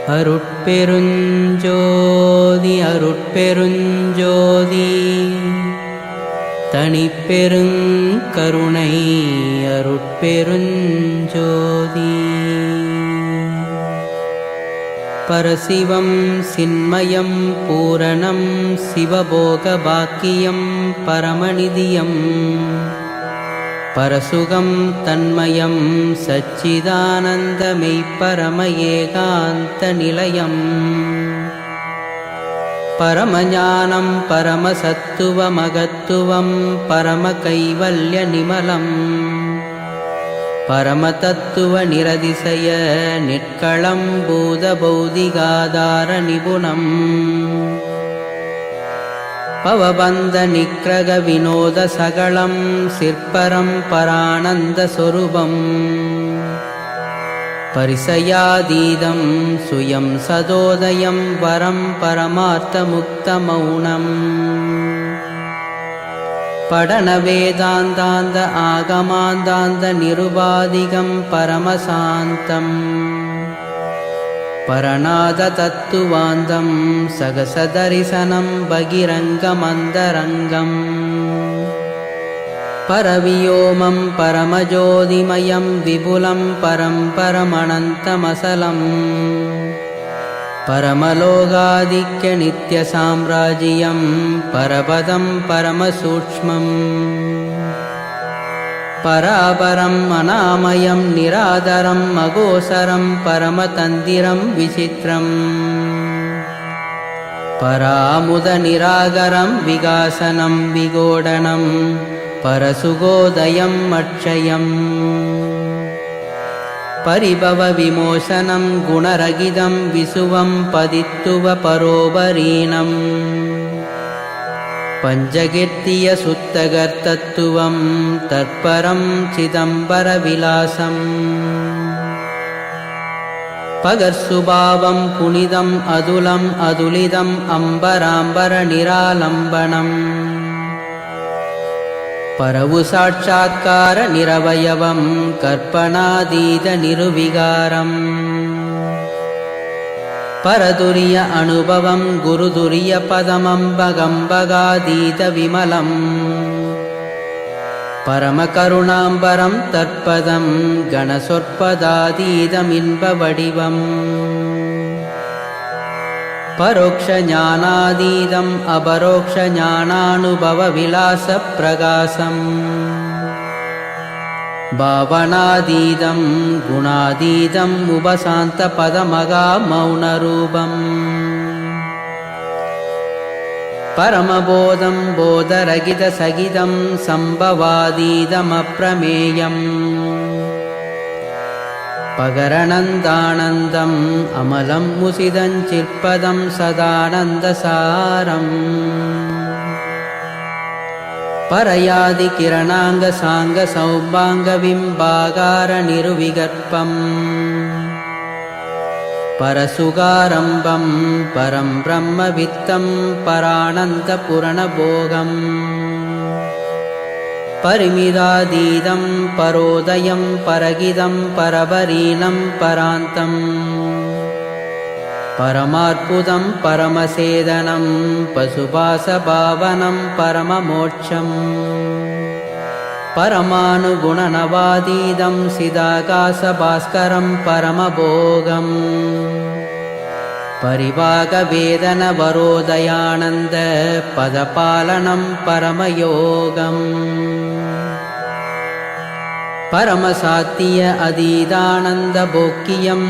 அருட்பெருஞ்சோதி அருட்பெருஞ்சோதி தனிப்பெருங்கருணை அருட்பெருஞ்சோதி பரசிவம் சின்மயம் பூரணம் சிவபோகபாக்கியம் பரமநிதியம் பரசுகம் தன்மயம் சச்சிதானந்தமெய்ப்பரம ஏகாந்த நிலையம் பரமஞானம் பரமசத்துவமகத்துவம் பரமகைவல்ய நிமலம் பரமதத்துவ நிரதிசய நிற்களம் பூதபௌதிகாதார நிபுணம் பவபந்த நிக்ரக வினோத சகலம் சிற்பரம் பரானந்த சொரூபம் பரிசயாதீதம் சுயம் சதோதயம் வரம் பரமார்த்த முக்த மௌனம் படன வேதாந்தாந்த ஆகமாந்தாந்த நிருபாதிகம் பரமசாந்தம் பரணாத தத்துவாந்தம் சகசதரிசனம் பகிரங்கமந்தரங்கம் பரவியோமம் பரமஜோதிமயம் விபுலம் பரமனந்தமசலம் பரமலோகாதிக்ய நித்ய சாம்ராஜ்யம் பரபதம் பரமசூக்ஷ்மம் பராபரம் அநாமயம் நிராதரம் அகோசரம் பரமதந்திரம் விசித்திரம் பராமுத நிராகரம் விகாசனம் விகோடனம் பரசுகோதயம் அட்சயம் பரிபவ விமோசனம் குணரகிதம் விசுவம் பதித்துவ பரோபரீனம் பஞ்சகிர்த்திய சுத்தகர்த்தத்துவம் தற்பரம் சிதம்பர விலாசம் பகர்சுபாவம் புனிதம் அதுலம் அதுலிதம் அம்பராம்பர நிராலம்பனம் பரவு சாட்சாத்கார நிரவயவம் கற்பனாதீத நிருவிகாரம் பரதுரிய அனுபவம் குருதுரிய பதமம்பகம்பகாதீத விமலம் பரமகருணாம்பரம் தற்பதம் கணசொற்பதாதீதமின்ப வடிவம் பரோக்ஷ ஞானாதீதம் அபரோக்ஷ ஞானானுபவ விலாச பிரகாசம் பாவனாதீதம் குணாதீதம் உபசாந்த பதமகா மௌனரூபம் பரமபோதம் போதரகித சகிதம் சம்பவாதீதமப்ரமேயம் பகரணந்தானந்தம் அமலம் முசிதஞ்சிற்பதம் சதானந்தசாரம் பரயாதி கிரணாங்க சாங்க சௌபாங்க விம்பாகார நிருவிகற்பம் பரசுகாரம்பம் பரம் பிரம்ம வித்தம் பரானந்த புரணபோகம் பரிமிதாதீதம் பரோதயம் பரகிதம் பரபரீனம் பராந்தம் பரமாற்புதம் பரமசேதனம் பசுபாசபாவனம் பரமமோட்சம் பரமானுகுணநவாதீதம் சிதாகாசபாஸ்கரம் பரமபோகம் பரிவாகவேதன வரோதயானந்த பதபாலனம் பரமயோகம் பரமசாத்திய அதீதானந்த போக்கியம்